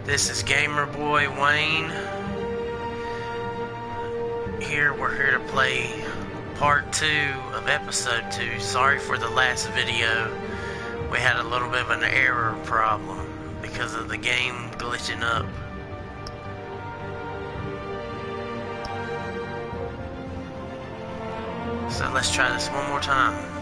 This is Gamer Boy Wayne. We're here to play part 2 of episode 2. Sorry for the last video. We had a little bit of an error problem because of the game glitching up. So let's try this one more time.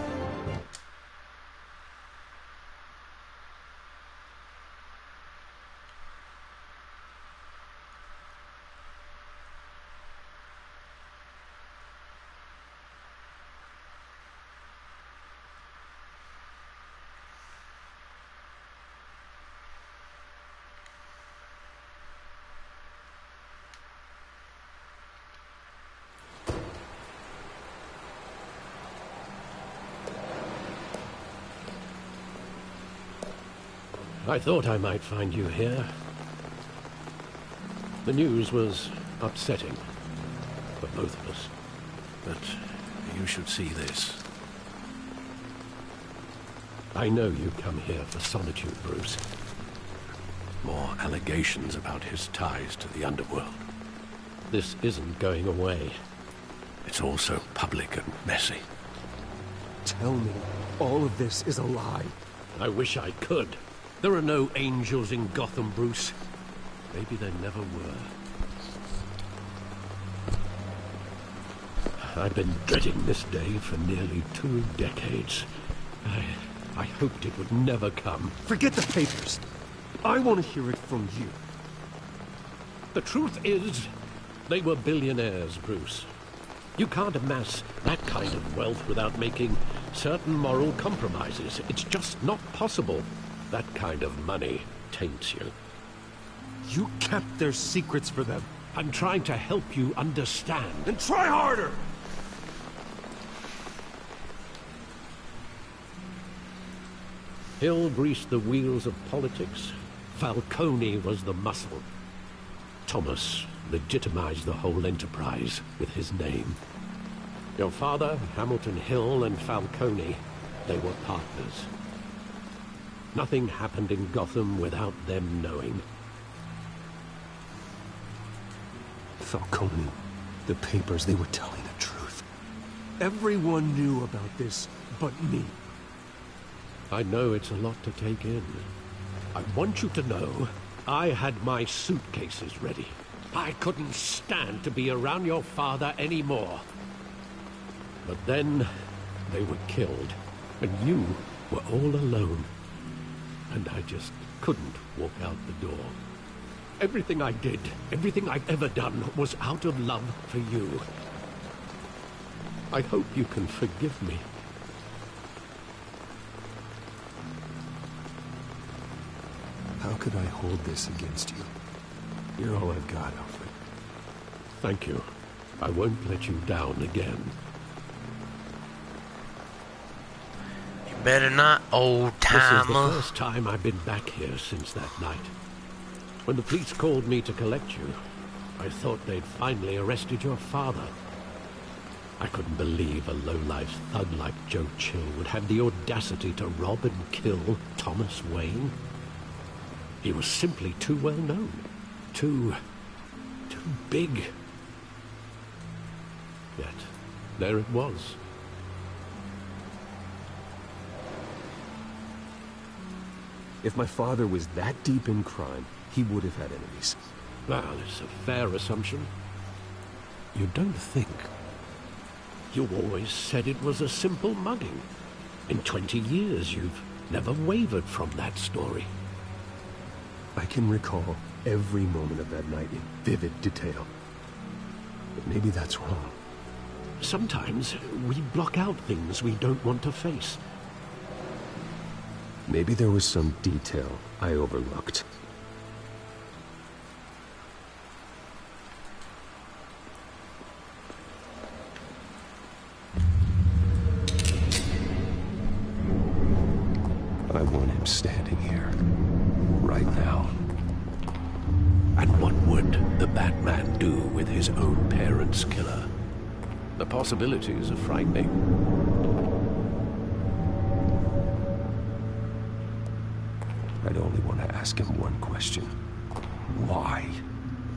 I thought I might find you here. The news was upsetting for both of us. But you should see this. I know you come here for solitude, Bruce. More allegations about his ties to the underworld. This isn't going away. It's all so public and messy. Tell me, all of this is a lie. I wish I could. There are no angels in Gotham, Bruce. Maybe there never were. I've been dreading this day for nearly 2 decades. I hoped it would never come. Forget the papers. I want to hear it from you. The truth is, they were billionaires, Bruce. You can't amass that kind of wealth without making certain moral compromises. It's just not possible. That kind of money taints you. You kept their secrets for them. I'm trying to help you understand. Then try harder! Hill greased the wheels of politics. Falcone was the muscle. Thomas legitimized the whole enterprise with his name. Your father, Hamilton Hill, and Falcone, they were partners. Nothing happened in Gotham without them knowing. Falcone, the papers, they were telling the truth. Everyone knew about this but me. I know it's a lot to take in. I want you to know I had my suitcases ready. I couldn't stand to be around your father anymore. But then they were killed, and you were all alone. And I just couldn't walk out the door. Everything I did, everything I've ever done, was out of love for you. I hope you can forgive me. How could I hold this against you? You're all I've got, Alfred. Thank you. I won't let you down again. Better not, old timer. This is the first time I've been back here since that night. When the police called me to collect you, I thought they'd finally arrested your father. I couldn't believe a low-life thug like Joe Chill would have the audacity to rob and kill Thomas Wayne. He was simply too well known. Too big. Yet, there it was. If my father was that deep in crime, he would have had enemies. Well, it's a fair assumption. You don't think. You always said it was a simple mugging. In 20 years, you've never wavered from that story. I can recall every moment of that night in vivid detail. But maybe that's wrong. Sometimes we block out things we don't want to face. Maybe there was some detail I overlooked. I want him standing here, right now. And what would the Batman do with his own parents' killer? The possibilities are frightening. I'd only want to ask him one question. Why?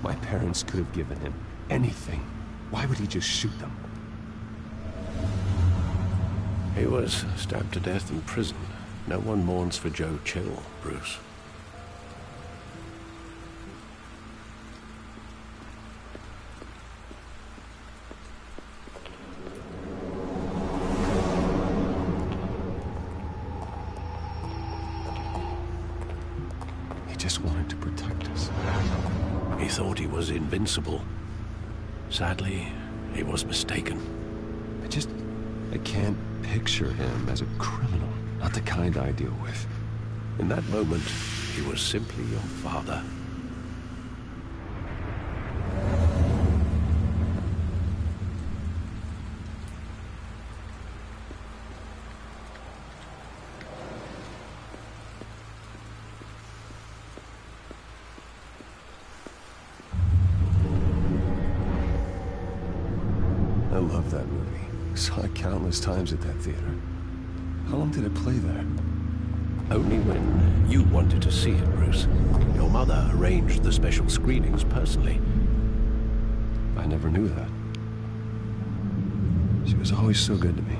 My parents could have given him anything. Why would he just shoot them? He was stabbed to death in prison. No one mourns for Joe Chill, Bruce. He just wanted to protect us. He thought he was invincible. Sadly, he was mistaken. I can't picture him as a criminal. Not the kind I deal with. In that moment, he was simply your father. I love that movie. Saw it countless times at that theater. How long did it play there? Only when you wanted to see it, Bruce. Your mother arranged the special screenings personally. I never knew that. She was always so good to me.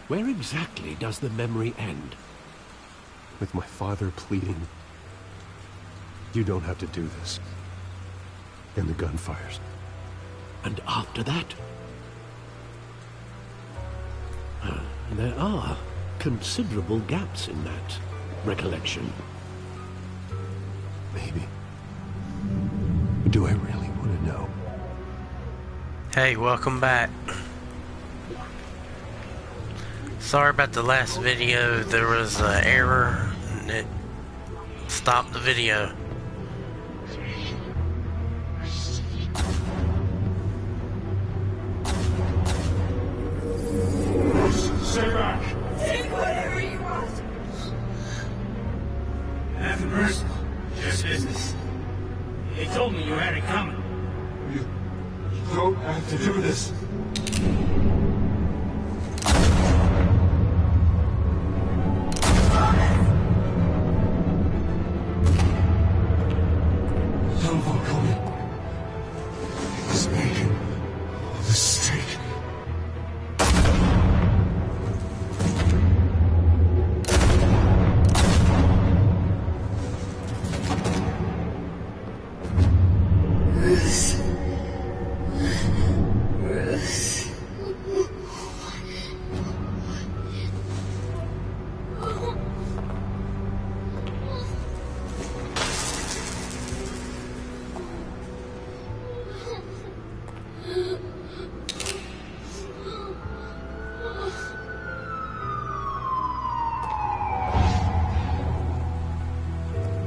Where exactly does the memory end? With my father pleading, "You don't have to do this." And the gun fires. And after that? There are considerable gaps in that recollection. Maybe. Do I really want to know? Hey, welcome back. Sorry about the last video, there was an error and it stopped the video. Stay back! Take whatever you want. Nothing personal, just business. He told me you had it coming. You don't have to do this.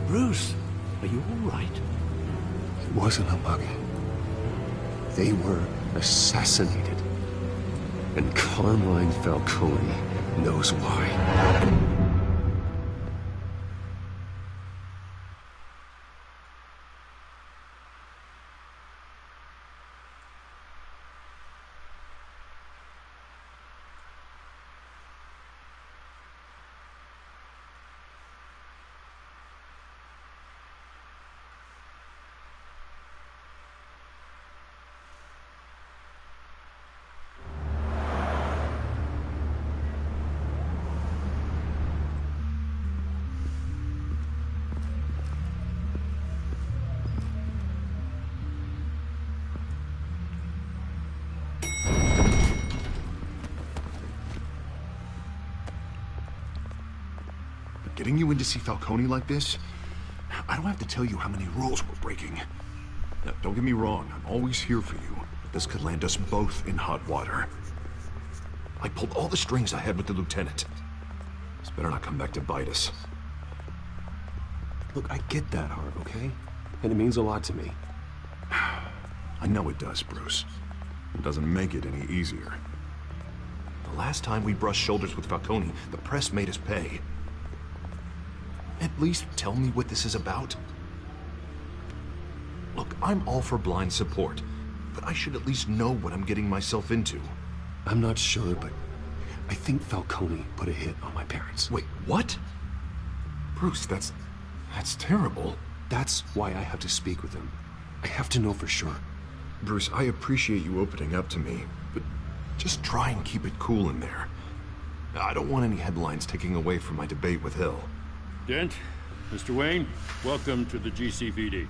Bruce, are you all right? It wasn't a mug. They were assassinated. And Carmine Falcone knows why. Getting you in to see Falcone like this? I don't have to tell you how many rules we're breaking. Now, don't get me wrong, I'm always here for you, but this could land us both in hot water. I pulled all the strings I had with the lieutenant. This better not come back to bite us. Look, I get that, Harv, okay? And it means a lot to me. I know it does, Bruce. It doesn't make it any easier. The last time we brushed shoulders with Falcone, the press made us pay. At least tell me what this is about. Look, I'm all for blind support, but I should at least know what I'm getting myself into. I'm not sure, but I think Falcone put a hit on my parents. Wait, what? Bruce, that's terrible. That's why I have to speak with him. I have to know for sure. Bruce, I appreciate you opening up to me, but just try and keep it cool in there. I don't want any headlines taking away from my debate with Hill. Dent, Mr. Wayne, welcome to the GCPD.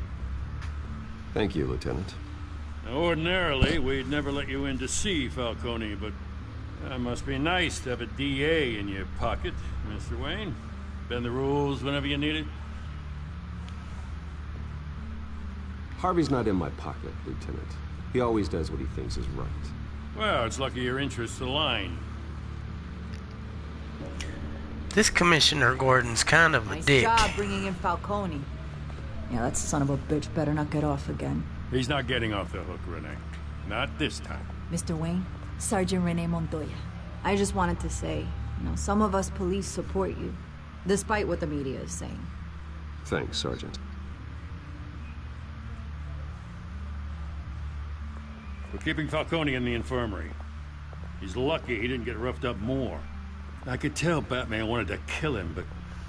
Thank you, Lieutenant. Now, ordinarily, we'd never let you in to see Falcone, but that must be nice to have a DA in your pocket, Mr. Wayne. Bend the rules whenever you need it. Harvey's not in my pocket, Lieutenant. He always does what he thinks is right. Well, it's lucky your interests align. This Commissioner Gordon's kind of a Nice dick. job bringing in Falcone. Yeah, that son of a bitch better not get off again. He's not getting off the hook, Renee. Not this time. Mr. Wayne, Sergeant Rene Montoya. I just wanted to say, some of us police support you, despite what the media is saying. Thanks, Sergeant. We're keeping Falcone in the infirmary. He's lucky he didn't get roughed up more. I could tell Batman wanted to kill him, but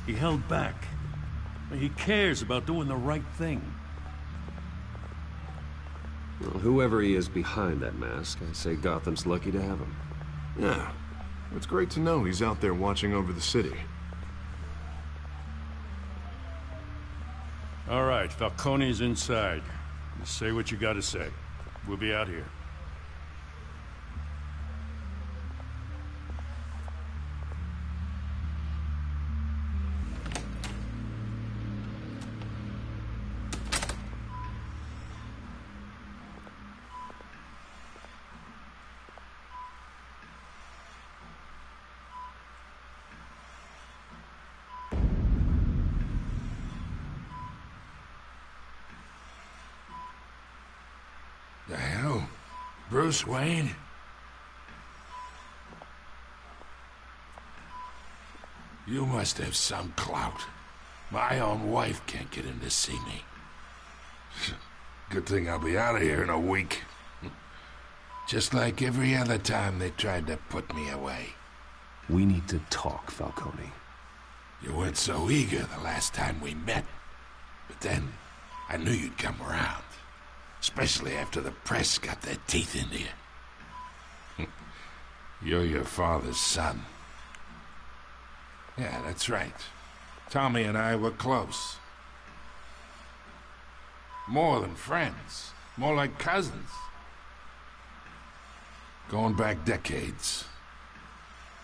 he held back. He cares about doing the right thing. Well, whoever he is behind that mask, I say Gotham's lucky to have him. Yeah, it's great to know he's out there watching over the city. All right, Falcone's inside. Just say what you gotta say. We'll be out here. The hell? Bruce Wayne? You must have some clout. My own wife can't get in to see me. Good thing I'll be out of here in a week. Just like every other time they tried to put me away. We need to talk, Falcone. You weren't so eager the last time we met. But then, I knew you'd come around. Especially after the press got their teeth into you. You're your father's son. Yeah, that's right. Tommy and I were close. More than friends. More like cousins. Going back decades.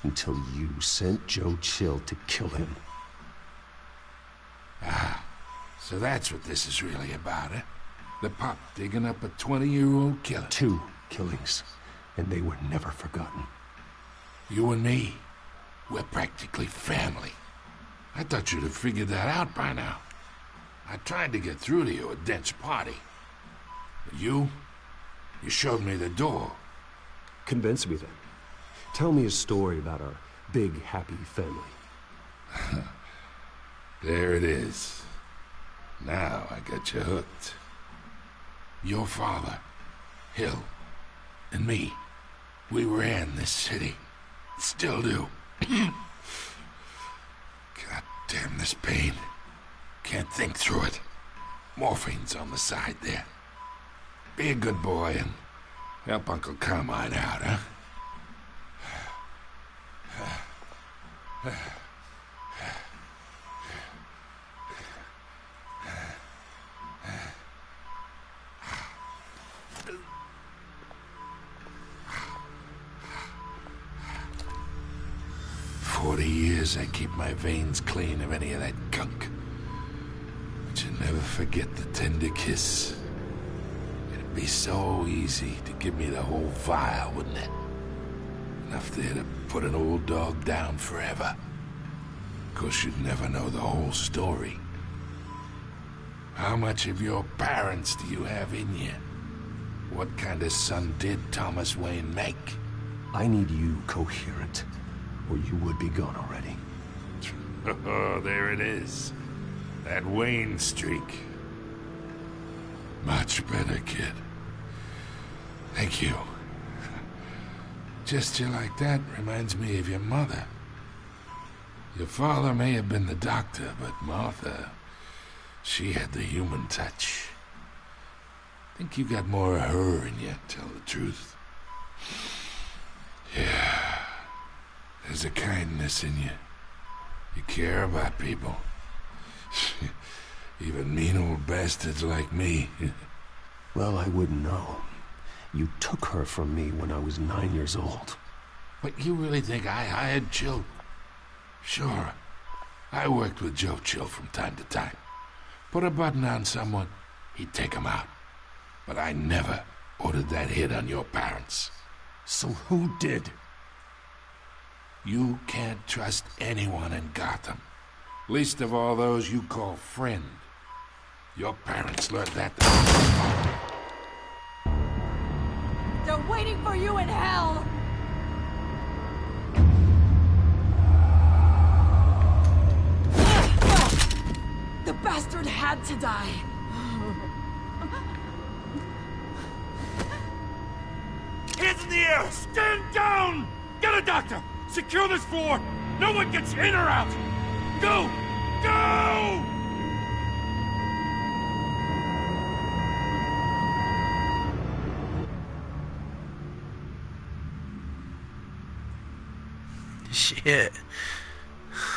Until you sent Joe Chill to kill him. Ah, so that's what this is really about, eh? The pup digging up a 20-year-old killer. 2 killings, and they were never forgotten. You and me, we're practically family. I thought you'd have figured that out by now. I tried to get through to you at Dent's party. But you showed me the door. Convince me then. Tell me a story about our big, happy family. There it is. Now I got you hooked. Your father, Hill, and me, we ran this city. Still do. God damn this pain. Can't think through it. Morphine's on the side there. Be a good boy and help Uncle Carmine out, huh? 40 years I keep my veins clean of any of that gunk. But you never forget the tender kiss. It'd be so easy to give me the whole vial, wouldn't it? Enough there to put an old dog down forever. Of course, you'd never know the whole story. How much of your parents do you have in you? What kind of son did Thomas Wayne make? I need you coherent, or you would be gone already. Oh, there it is. That Wayne streak. Much better, kid. Thank you. Gesture like that reminds me of your mother. Your father may have been the doctor, but Martha, she had the human touch. Think you got more of her in you, tell the truth. Yeah. There's a kindness in you. You care about people. Even mean old bastards like me. Well, I wouldn't know. You took her from me when I was 9 years old. But you really think I hired Chill? Sure. I worked with Joe Chill from time to time. Put a button on someone, he'd take him out. But I never ordered that hit on your parents. So who did? You can't trust anyone in Gotham. Least of all those you call friend. Your parents learned that. They're waiting for you in hell! The bastard had to die. Hands in the air! Stand down! Get a doctor! Secure this floor! No one gets in or out! Go! Go! Shit.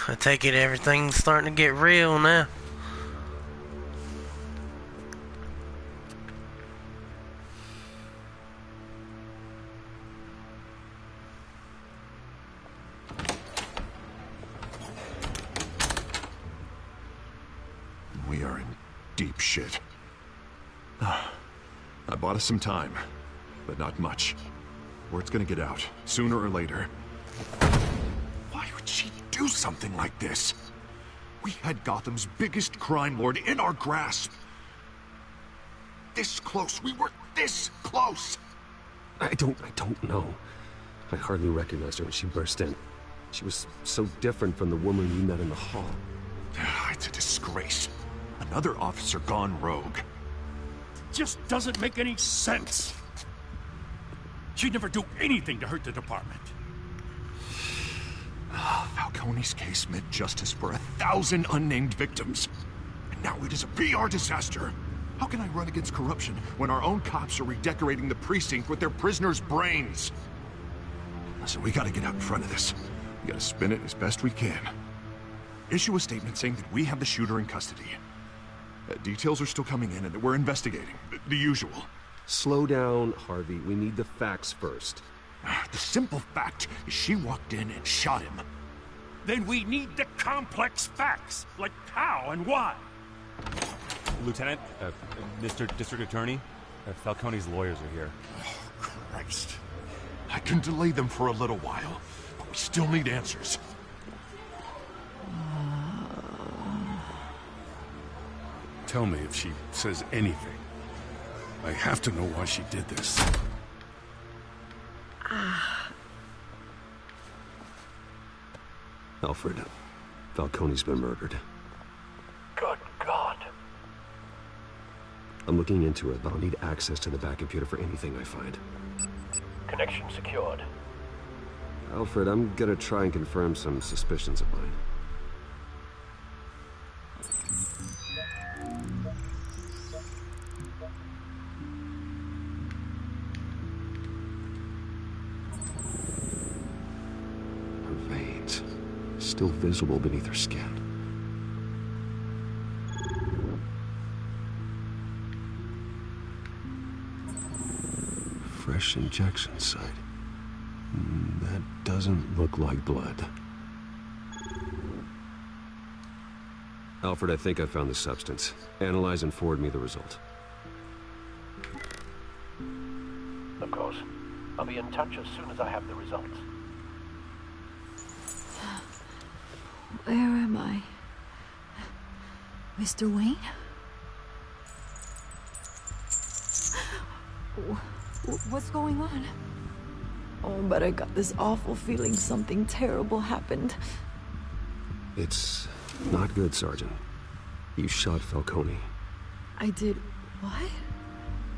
I take it everything's starting to get real now. We are in deep shit. I bought us some time, but not much. Word's gonna get out, sooner or later. Why would she do something like this? We had Gotham's biggest crime lord in our grasp. This close. We were this close. I don't know. I hardly recognized her when she burst in. She was so different from the woman we met in the hall. It's a disgrace. Another officer gone rogue. Just doesn't make any sense. She'd never do anything to hurt the department. Falcone's case meant justice for 1,000 unnamed victims. And now it is a PR disaster. How can I run against corruption when our own cops are redecorating the precinct with their prisoners' brains? Listen, we gotta get out in front of this. We gotta spin it as best we can. Issue a statement saying that we have the shooter in custody. Details are still coming in and that we're investigating. The usual. Slow down, Harvey. We need the facts first. The simple fact is she walked in and shot him. Then we need the complex facts, like how and why. Lieutenant, Mr. District Attorney, Falcone's lawyers are here. Oh, Christ. I can delay them for a little while, but we still need answers. Tell me if she says anything. I have to know why she did this. Alfred, Falcone's been murdered. Good God. I'm looking into it, but I'll need access to the back computer for anything I find. Connection secured. Alfred, I'm gonna try and confirm some suspicions of mine. Her veins, still visible beneath her skin. Fresh injection site. That doesn't look like blood. Alfred, I think I found the substance. Analyze and forward me the result. Of course. I'll be in touch as soon as I have the results. Where am I? Mr. Wayne? What's going on? Oh, but I got this awful feeling something terrible happened. It's not good, Sergeant. You shot Falcone. I did what?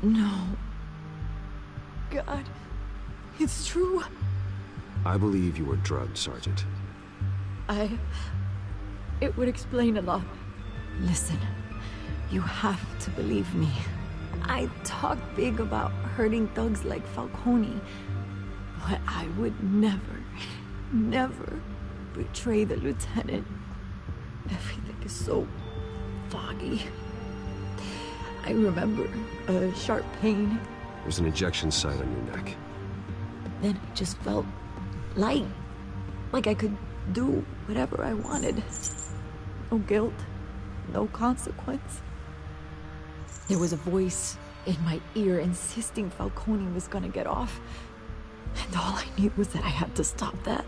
No. God, it's true. I believe you were drugged, Sergeant. It would explain a lot. Listen, you have to believe me. I talk big about hurting thugs like Falcone, but I would never, never betray the lieutenant. Everything is so foggy. I remember a sharp pain. There's an ejection site on your neck. Then it just felt light. Like I could do whatever I wanted. No guilt, no consequence. There was a voice in my ear insisting Falcone was gonna get off. And all I knew was that I had to stop that.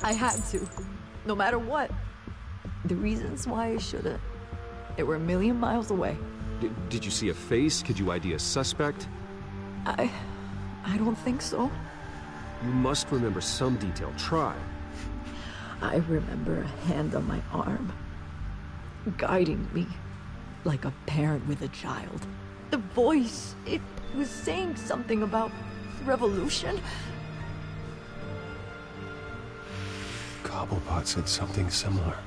I had to, no matter what. The reasons why I should've, they were a million miles away. Did you see a face? Could you ID a suspect? I don't think so. You must remember some detail. Try. I remember a hand on my arm, guiding me like a parent with a child. The voice, it was saying something about revolution. Cobblepot said something similar.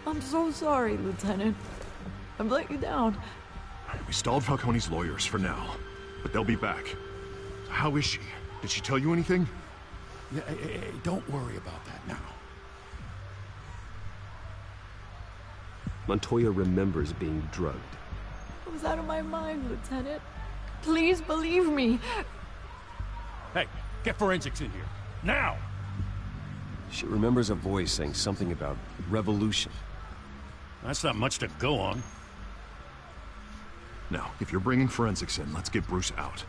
I'm so sorry, Lieutenant. I've let you down. We stalled Falcone's lawyers for now, but they'll be back. How is she? Did she tell you anything? Yeah, hey, don't worry about that now. Montoya remembers being drugged. I was out of my mind, Lieutenant. Please believe me. Hey, get forensics in here. Now! She remembers a voice saying something about revolution. That's not much to go on. Now, if you're bringing forensics in, let's get Bruce out.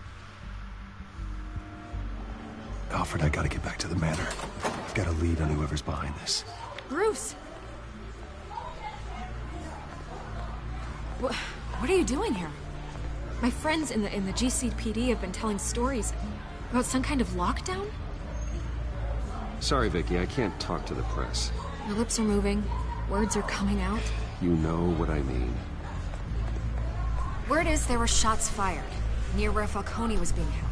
Alfred, I gotta get back to the manor. I've got a lead on whoever's behind this. Bruce! What are you doing here? My friends in the GCPD have been telling stories about some kind of lockdown? Sorry, Vicky, I can't talk to the press. Your lips are moving. Words are coming out. You know what I mean. Word is there were shots fired near where Falcone was being held.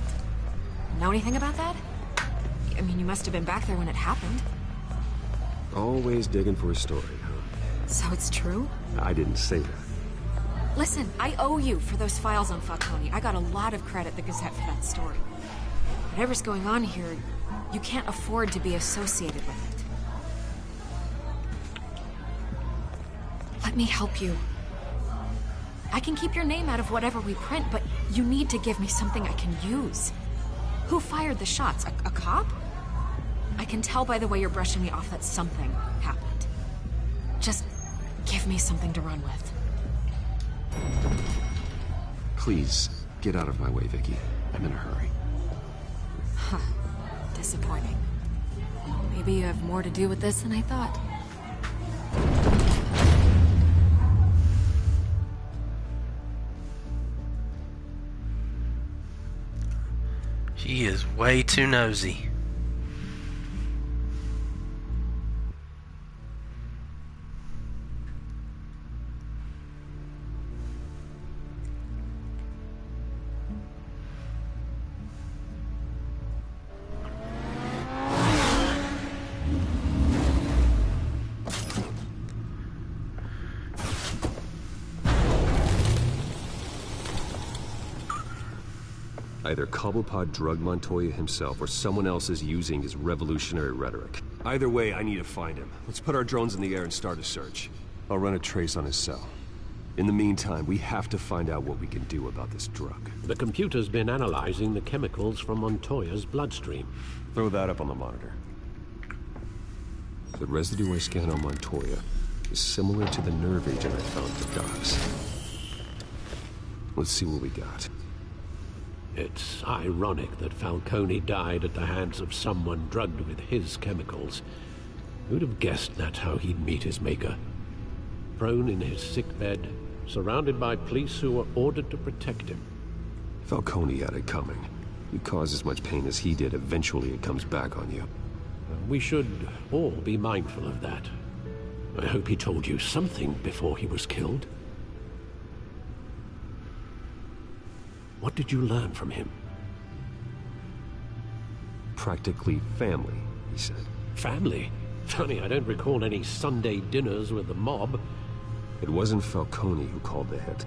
Know anything about that? I mean, you must have been back there when it happened. Always digging for a story, huh? So it's true? I didn't say that. Listen, I owe you for those files on Falcone. I got a lot of credit at the Gazette for that story. Whatever's going on here, you can't afford to be associated with it. Let me help you. I can keep your name out of whatever we print, but you need to give me something I can use. Who fired the shots? A cop? I can tell by the way you're brushing me off that something happened. Just give me something to run with. Please, get out of my way, Vicky. I'm in a hurry. Huh. Disappointing. Maybe you have more to do with this than I thought. She is way too nosy. Either Cobblepot drugged Montoya himself, or someone else is using his revolutionary rhetoric. Either way, I need to find him. Let's put our drones in the air and start a search. I'll run a trace on his cell. In the meantime, we have to find out what we can do about this drug. The computer's been analyzing the chemicals from Montoya's bloodstream. Throw that up on the monitor. The residue I scanned on Montoya is similar to the nerve agent I found for Docs. Let's see what we got. It's ironic that Falcone died at the hands of someone drugged with his chemicals. Who'd have guessed that's how he'd meet his maker? Prone in his sickbed, surrounded by police who were ordered to protect him. Falcone had it coming. You cause as much pain as he did, eventually it comes back on you. We should all be mindful of that. I hope he told you something before he was killed. What did you learn from him? Practically family, he said. Family? Funny, I don't recall any Sunday dinners with the mob. It wasn't Falcone who called the hit.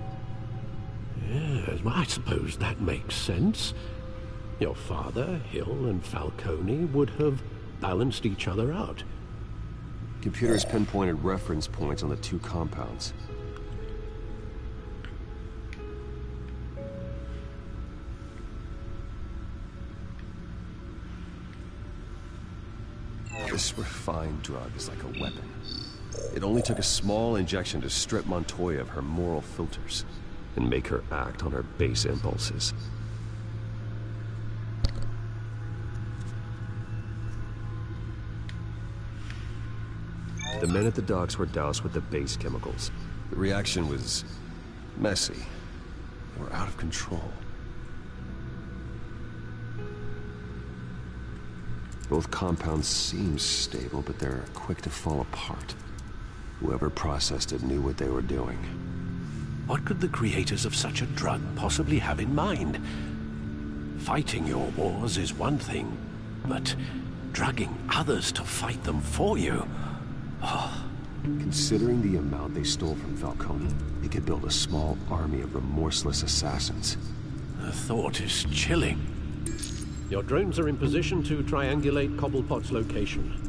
Yes, well, I suppose that makes sense. Your father, Hill, and Falcone would have balanced each other out. Computers pinpointed reference points on the two compounds. This refined drug is like a weapon. It only took a small injection to strip Montoya of her moral filters and make her act on her base impulses. The men at the docks were doused with the base chemicals. The reaction was messy. They were out of control. Both compounds seem stable, but they're quick to fall apart. Whoever processed it knew what they were doing. What could the creators of such a drug possibly have in mind? Fighting your wars is one thing, but drugging others to fight them for you? Oh. Considering the amount they stole from Falcone, they could build a small army of remorseless assassins. The thought is chilling. Your drones are in position to triangulate Cobblepot's location.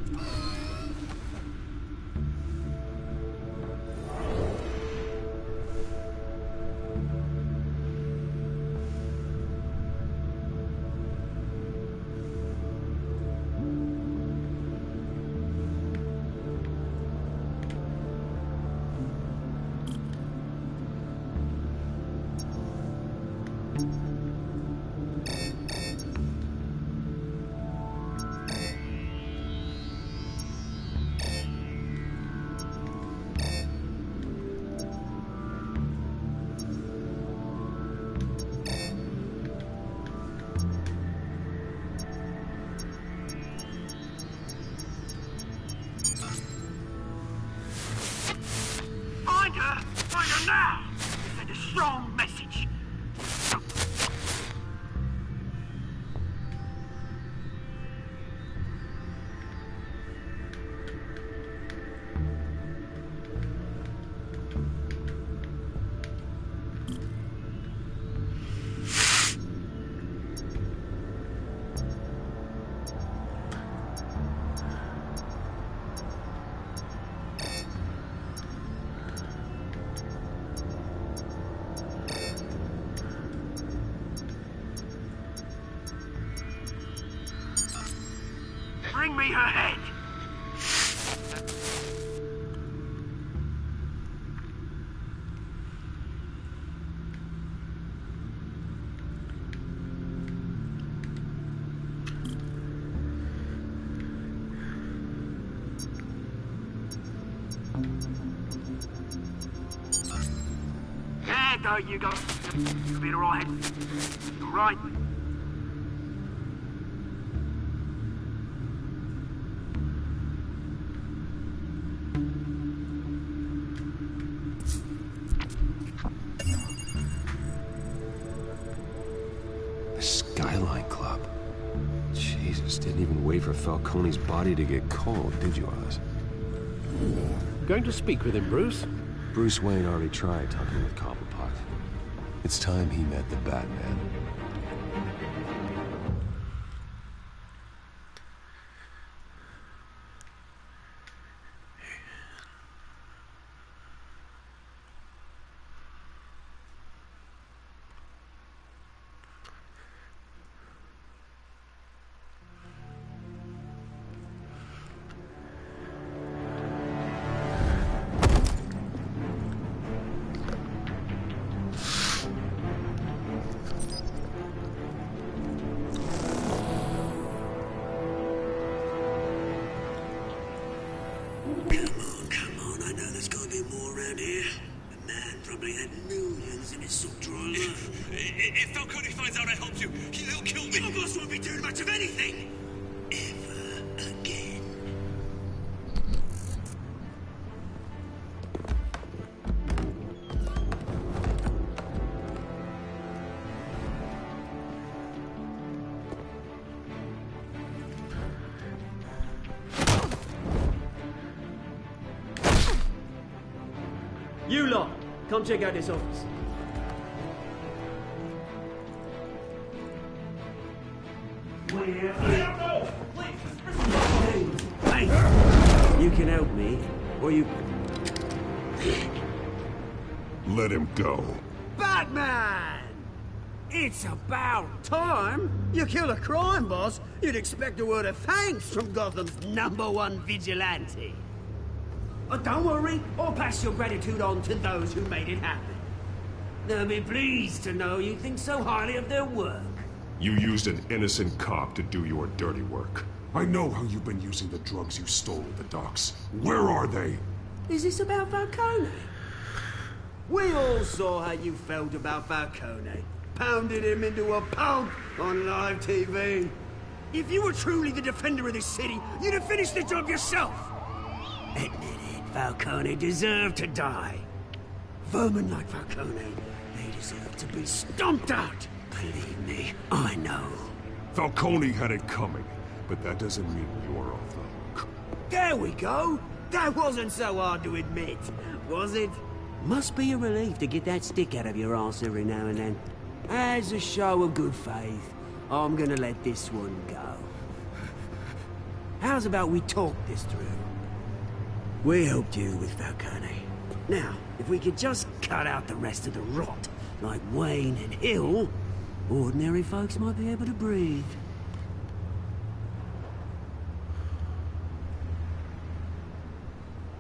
Find her now! Send a strong message. Bring me her head! There you go. You'll be alright. Alright. Skyline Club. Jesus, didn't even wait for Falcone's body to get cold, did you, Oz? Going to speak with him, Bruce? Bruce Wayne already tried talking with Cobblepot. It's time he met the Batman. If Falcone finds out I helped you, he'll kill me. Your boss won't be doing much of anything. Ever again. You lot, come check out this office. Hey, you can help me, or you... Let him go. Batman! It's about time. You kill a crime boss, you'd expect a word of thanks from Gotham's #1 vigilante. Oh, don't worry, I'll pass your gratitude on to those who made it happen. They'll be pleased to know you think so highly of their work. You used an innocent cop to do your dirty work. I know how you've been using the drugs you stole at the docks. Where are they? Is this about Falcone? We all saw how you felt about Falcone. Pounded him into a pulp on live TV. If you were truly the defender of this city, you'd have finished the job yourself. Admit it, Falcone deserved to die. Vermin like Falcone, they deserve to be stomped out. Believe me, I know. Falcone had it coming, but that doesn't mean you're off the hook. There we go. That wasn't so hard to admit, was it? Must be a relief to get that stick out of your arse every now and then. As a show of good faith, I'm gonna let this one go. How's about we talk this through? We helped you with Falcone. Now, if we could just cut out the rest of the rot, like Wayne and Hill, ordinary folks might be able to breathe.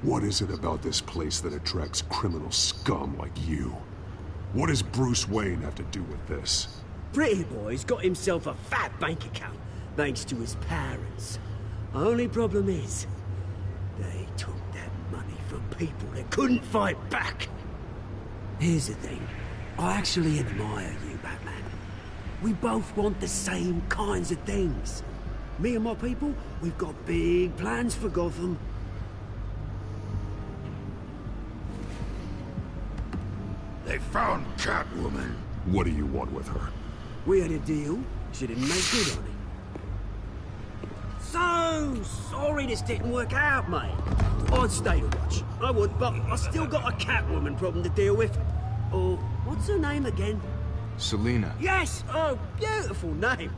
What is it about this place that attracts criminal scum like you? What does Bruce Wayne have to do with this? Pretty Boy's got himself a fat bank account, thanks to his parents. Only problem is, they took that money from people that couldn't fight back. Here's the thing, I actually admire you, Batman. We both want the same kinds of things. Me and my people, we've got big plans for Gotham. They found Catwoman. What do you want with her? We had a deal. She didn't make good on it. So sorry this didn't work out, mate. I'd stay to watch. I would, but I still got a Catwoman problem to deal with. Oh, what's her name again? Selina. Yes! Oh, beautiful name.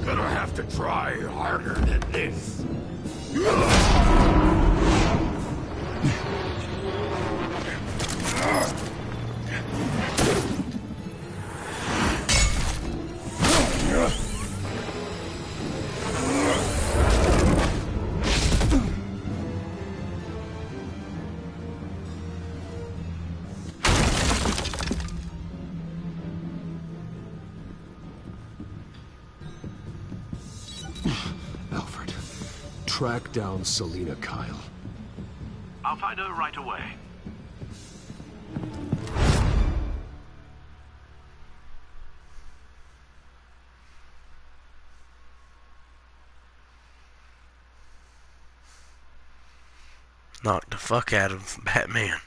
Gonna have to try harder than this. Alfred, track down Selina Kyle. I'll find her right away. Knocked the fuck out of Batman.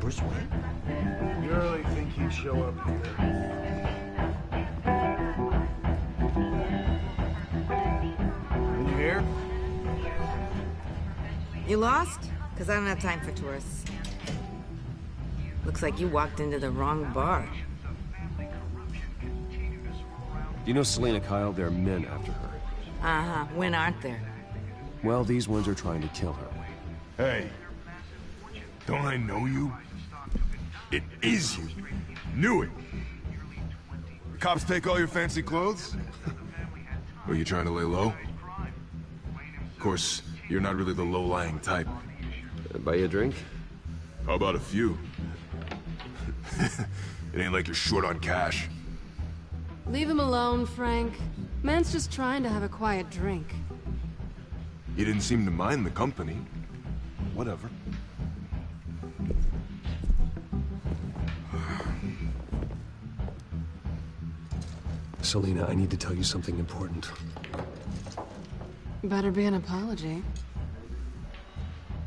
Bruce Wayne? You really think he'd show up here? Can you hear? You lost? Because I don't have time for tourists. Looks like you walked into the wrong bar. You know Selena Kyle? There are men after her. Uh-huh. When aren't there? Well, these ones are trying to kill her. Hey. Don't I know you? It is you. Knew it. The cops take all your fancy clothes? Are you trying to lay low? Of course, you're not really the low-lying type. Buy you a drink? How about a few? It ain't like you're short on cash. Leave him alone, Frank. Man's just trying to have a quiet drink. You didn't seem to mind the company. Whatever. Selena, I need to tell you something important. Better be an apology.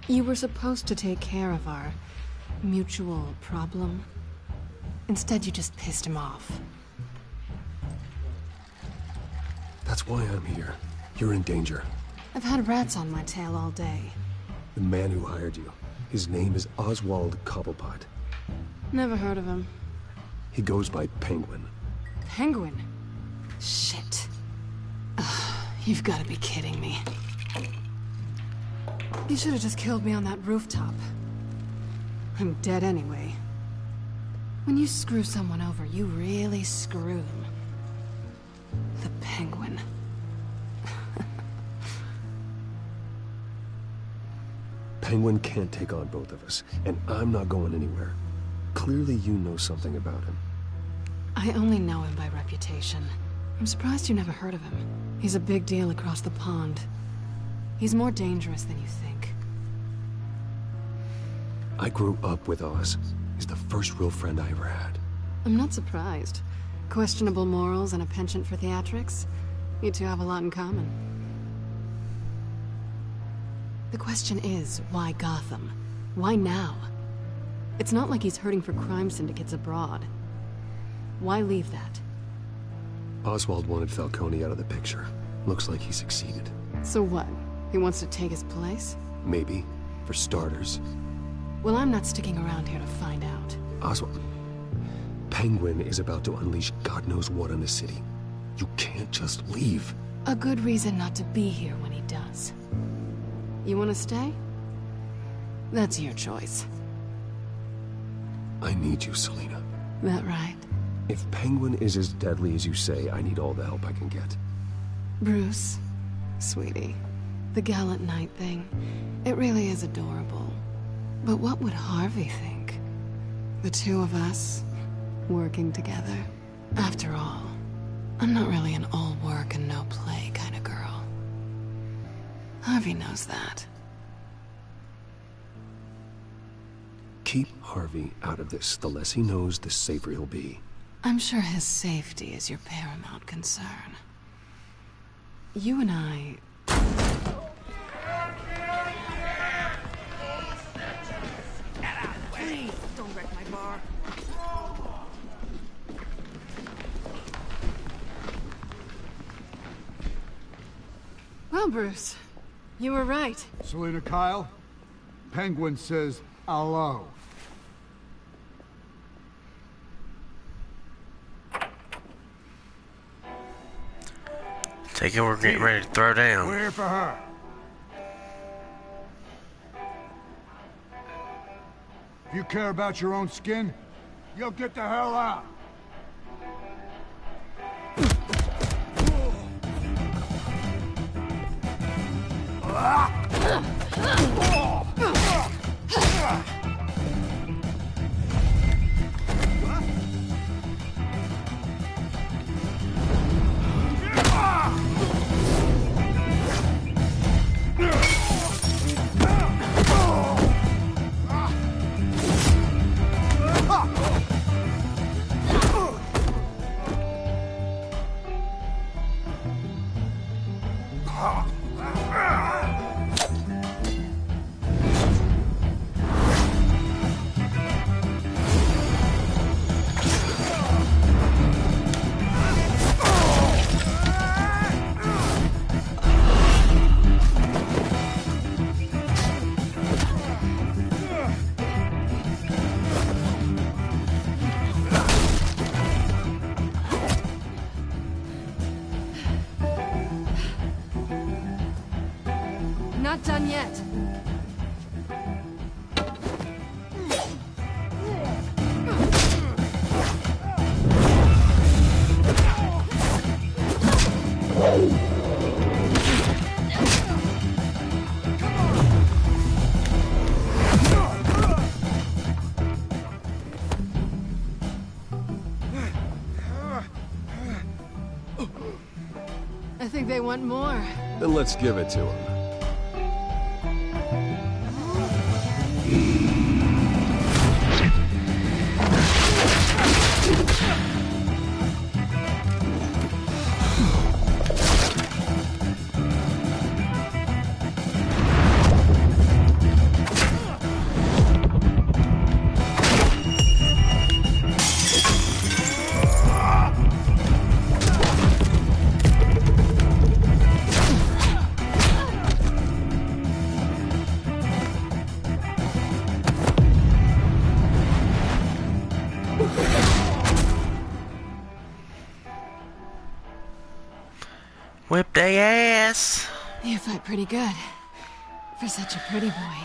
You were supposed to take care of our mutual problem. Instead, you just pissed him off. That's why I'm here. You're in danger. I've had rats on my tail all day. The man who hired you, his name is Oswald Cobblepot. Never heard of him. He goes by Penguin. Penguin? Shit. Ugh, you've got to be kidding me. You should have just killed me on that rooftop. I'm dead anyway. When you screw someone over, you really screw them. The Penguin. Penguin can't take on both of us, and I'm not going anywhere. Clearly you know something about him. I only know him by reputation. I'm surprised you never heard of him. He's a big deal across the pond. He's more dangerous than you think. I grew up with Oz. He's the first real friend I ever had. I'm not surprised. Questionable morals and a penchant for theatrics. You two have a lot in common. The question is, why Gotham? Why now? It's not like he's hurting for crime syndicates abroad. Why leave that? Oswald wanted Falcone out of the picture. Looks like he succeeded. So what? He wants to take his place? Maybe. For starters. Well, I'm not sticking around here to find out. Oswald... Penguin is about to unleash God knows what on the city. You can't just leave. A good reason not to be here when he does. You want to stay? That's your choice. I need you, Selena. That right? If Penguin is as deadly as you say, I need all the help I can get. Bruce, sweetie, the gallant knight thing, it really is adorable. But what would Harvey think? The two of us, working together. After all, I'm not really an all work and no play kind of girl. Harvey knows that. Keep Harvey out of this. The less he knows, the safer he'll be. I'm sure his safety is your paramount concern. You and I... Please, don't wreck my bar. Well, Bruce, you were right. Selena Kyle, Penguin says hello. Take it, we're getting ready to throw down. We're here for her. If you care about your own skin, you'll get the hell out. they want more. Then let's give it to them. Whip they ass. You fight pretty good. For such a pretty boy.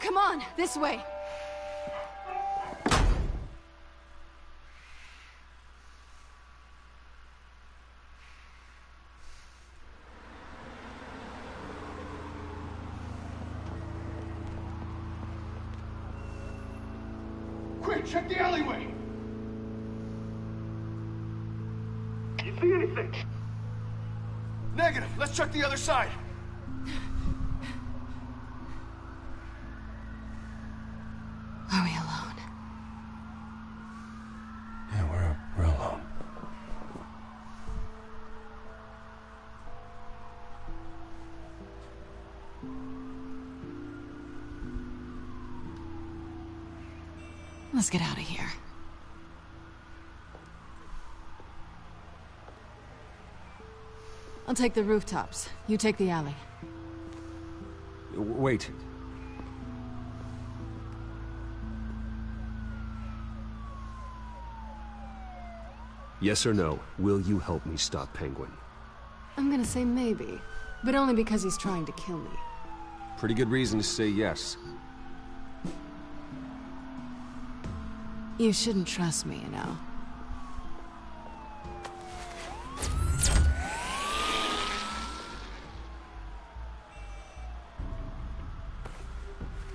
Come on, this way. Quick, check the alleyway! You see anything? Negative. Let's check the other side. Are we alone? Yeah, we're alone. Let's get out of here. I'll take the rooftops. You take the alley. Wait. Yes or no, will you help me stop Penguin? I'm gonna say maybe, but only because he's trying to kill me. Pretty good reason to say yes. You shouldn't trust me, you know.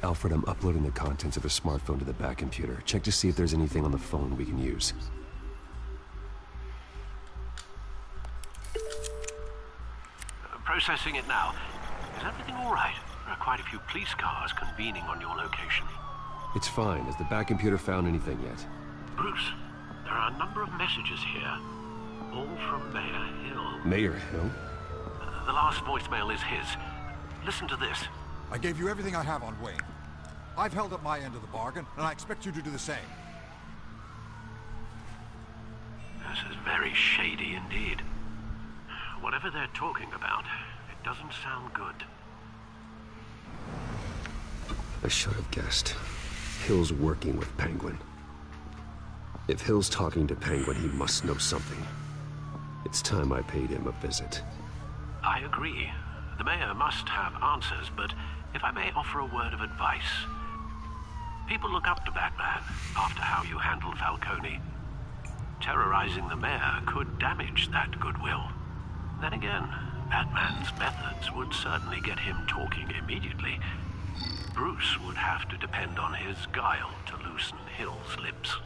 Alfred, I'm uploading the contents of a smartphone to the back computer. Check to see if there's anything on the phone we can use. Processing it now. Is everything all right? There are quite a few police cars convening on your location. It's fine. Has the back computer found anything yet? Bruce, there are a number of messages here. All from Mayor Hill. Mayor Hill? The last voicemail is his. Listen to this. I gave you everything I have on Wayne. I've held up my end of the bargain, and I expect you to do the same. This is very shady indeed. Whatever they're talking about, it doesn't sound good. I should have guessed. Hill's working with Penguin. If Hill's talking to Penguin, he must know something. It's time I paid him a visit. I agree. The mayor must have answers, but if I may offer a word of advice. People look up to Batman after how you handled Falcone. Terrorizing the mayor could damage that goodwill. Then again, Batman's methods would certainly get him talking immediately. Bruce would have to depend on his guile to loosen Hill's lips.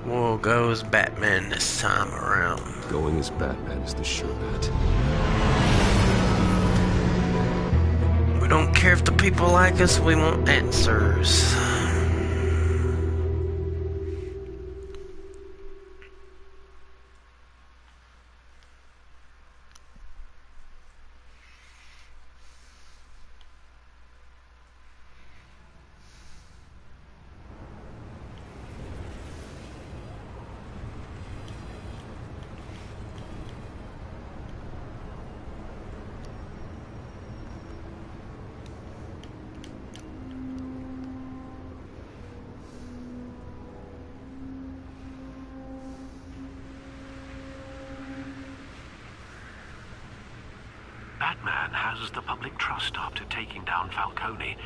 Well, goes Batman this time around. Going as Batman is the sure bet. We don't care if the people like us, we want answers. trust after taking down Falcone.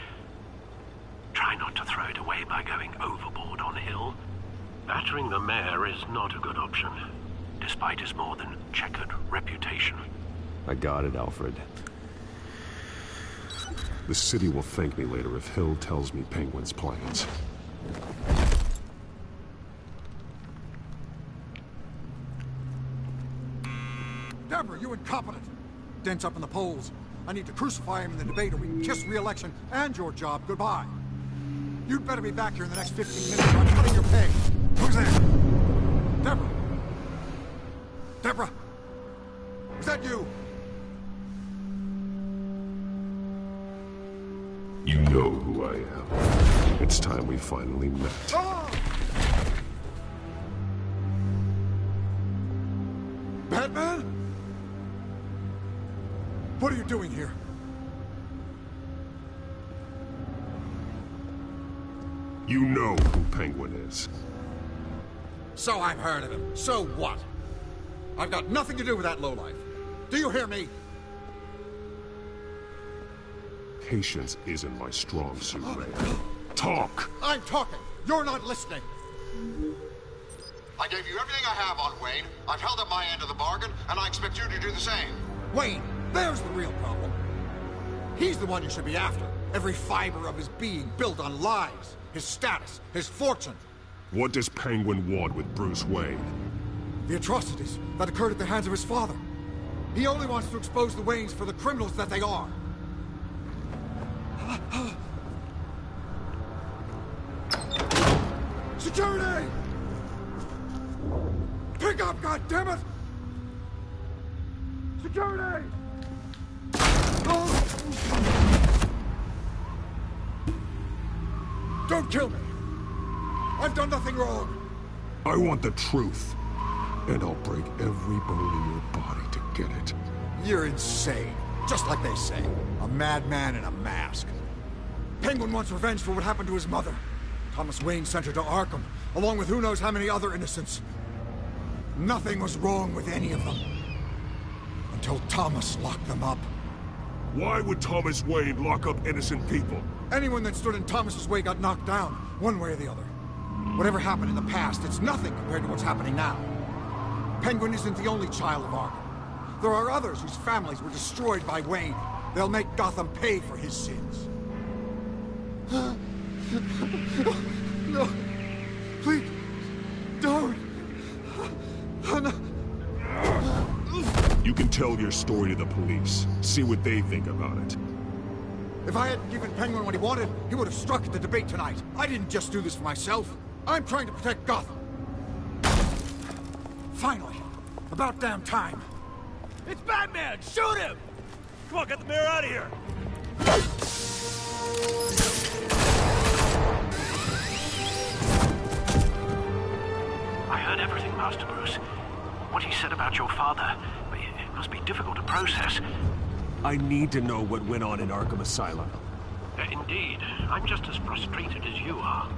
Try not to throw it away by going overboard on Hill. Battering the mayor is not a good option, despite his more than checkered reputation. I got it, Alfred. The city will thank me later if Hill tells me Penguin's plans. Deborah, you incompetent! Dent's up in the polls. I need to crucify him in the debate or we can kiss re-election and your job goodbye. You'd better be back here in the next 15 minutes or I'm cutting your pay. Who's there? Deborah! Deborah! Is that you? You know who I am. It's time we finally met. Ah! Batman? What are you doing here? You know who Penguin is. So I've heard of him. So what? I've got nothing to do with that lowlife. Do you hear me? Patience isn't my strong suit, man. Talk! I'm talking. You're not listening. I gave you everything I have on Wayne. I've held up my end of the bargain, and I expect you to do the same. Wayne, there's the real problem. He's the one you should be after. Every fiber of his being built on lies, his status, his fortune. What does Penguin want with Bruce Wayne? The atrocities that occurred at the hands of his father. He only wants to expose the Waynes for the criminals that they are. Security! Pick up, goddammit! Security! Don't kill me! I've done nothing wrong! I want the truth. And I'll break every bone in your body to get it. You're insane. Just like they say. A madman in a mask. Penguin wants revenge for what happened to his mother. Thomas Wayne sent her to Arkham, along with who knows how many other innocents. Nothing was wrong with any of them. Until Thomas locked them up. Why would Thomas Wayne lock up innocent people? Anyone that stood in Thomas's way got knocked down, one way or the other. Whatever happened in the past, it's nothing compared to what's happening now. Penguin isn't the only child of Arkham. There are others whose families were destroyed by Wayne. They'll make Gotham pay for his sins. No. Please. Don't. No. You can tell your story to the police. See what they think about it. If I hadn't given Penguin what he wanted, he would have struck at the debate tonight. I didn't just do this for myself. I'm trying to protect Gotham. Finally. About damn time. It's Batman! Shoot him! Come on, get the mayor out of here! I heard everything, Master Bruce. What he said about your father, it must be difficult to process. I need to know what went on in Arkham Asylum. Indeed. I'm just as frustrated as you are.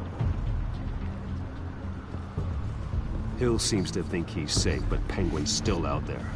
Hill seems to think he's safe, but Penguin's still out there.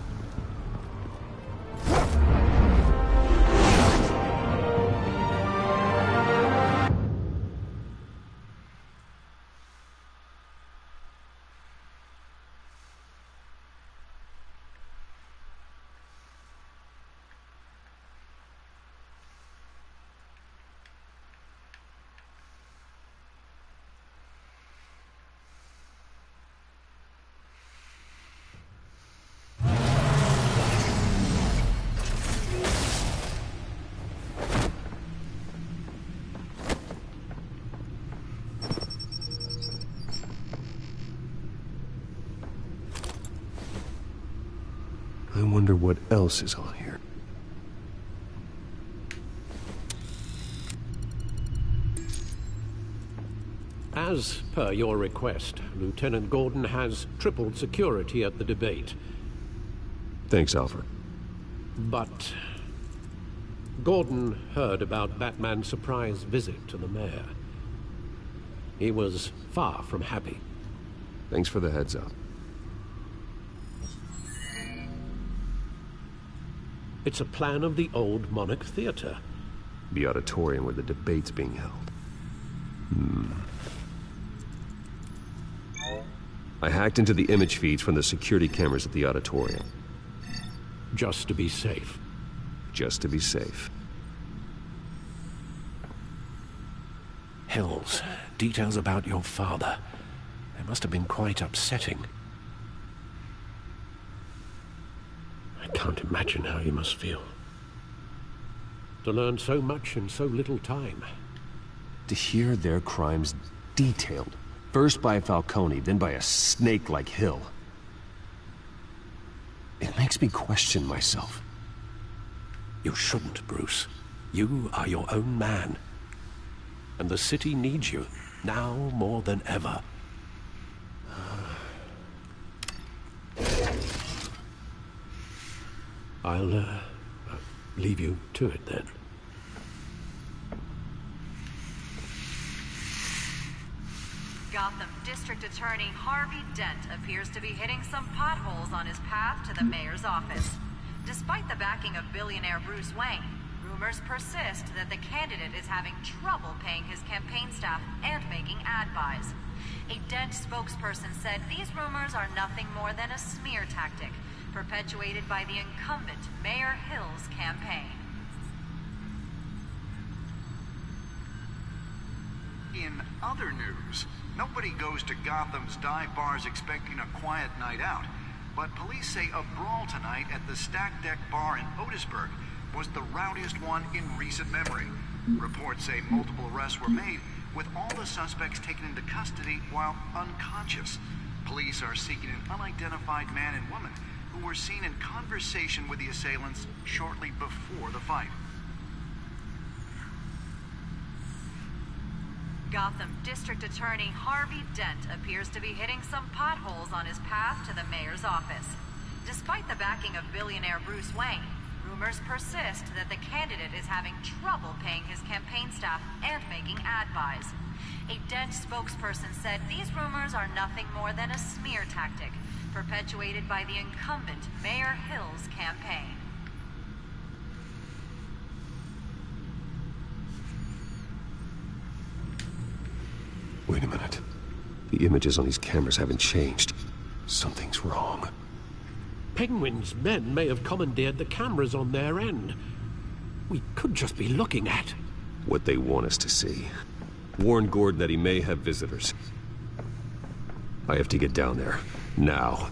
I wonder what else is on here. As per your request, Lieutenant Gordon has tripled security at the debate. Thanks, Alfred. But Gordon heard about Batman's surprise visit to the mayor. He was far from happy. Thanks for the heads up. It's a plan of the old Monarch Theater. The auditorium where the debate's being held. I hacked into the image feeds from the security cameras at the auditorium. Just to be safe. Just to be safe. Hills, details about your father. They must have been quite upsetting. I can't imagine how you must feel. To learn so much in so little time. To hear their crimes detailed. First by Falcone, then by a snake like Hill. It makes me question myself. You shouldn't, Bruce. You are your own man. And the city needs you, now more than ever. I'll leave you to it then. Gotham District Attorney Harvey Dent appears to be hitting some potholes on his path to the mayor's office. Despite the backing of billionaire Bruce Wayne, rumors persist that the candidate is having trouble paying his campaign staff and making ad buys. A Dent spokesperson said these rumors are nothing more than a smear tactic, perpetuated by the incumbent Mayor Hill's campaign. In other news, nobody goes to Gotham's dive bars expecting a quiet night out, but police say a brawl tonight at the Stack Deck Bar in Otisburg was the rowdiest one in recent memory. Reports say multiple arrests were made, with all the suspects taken into custody while unconscious. Police are seeking an unidentified man and woman who were seen in conversation with the assailants shortly before the fight. Gotham District Attorney Harvey Dent appears to be hitting some potholes on his path to the mayor's office. Despite the backing of billionaire Bruce Wayne, rumors persist that the candidate is having trouble paying his campaign staff and making ad buys. A Dent spokesperson said these rumors are nothing more than a smear tactic, perpetuated by the incumbent Mayor Hill's campaign. Wait a minute. The images on these cameras haven't changed. Something's wrong. Penguin's men may have commandeered the cameras on their end. We could just be looking at what they want us to see. Warn Gordon that he may have visitors. I have to get down there. Now.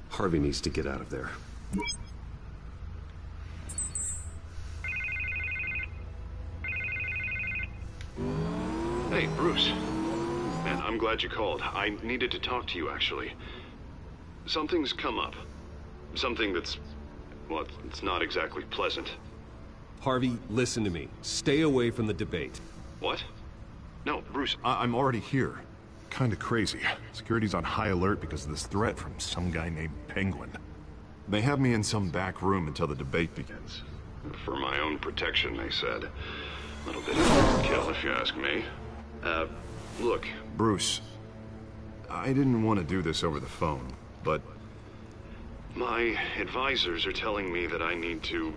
Harvey needs to get out of there. Hey, Bruce. Man, I'm glad you called. I needed to talk to you, actually. Something's come up. Something that's... well, it's not exactly pleasant. Harvey, listen to me. Stay away from the debate. What? No, Bruce. I'm already here. Kinda crazy. Security's on high alert because of this threat from some guy named Penguin. They have me in some back room until the debate begins. For my own protection, they said. A little bit of overkill, if you ask me. Look. Bruce, I didn't want to do this over the phone, but... my advisors are telling me that I need to...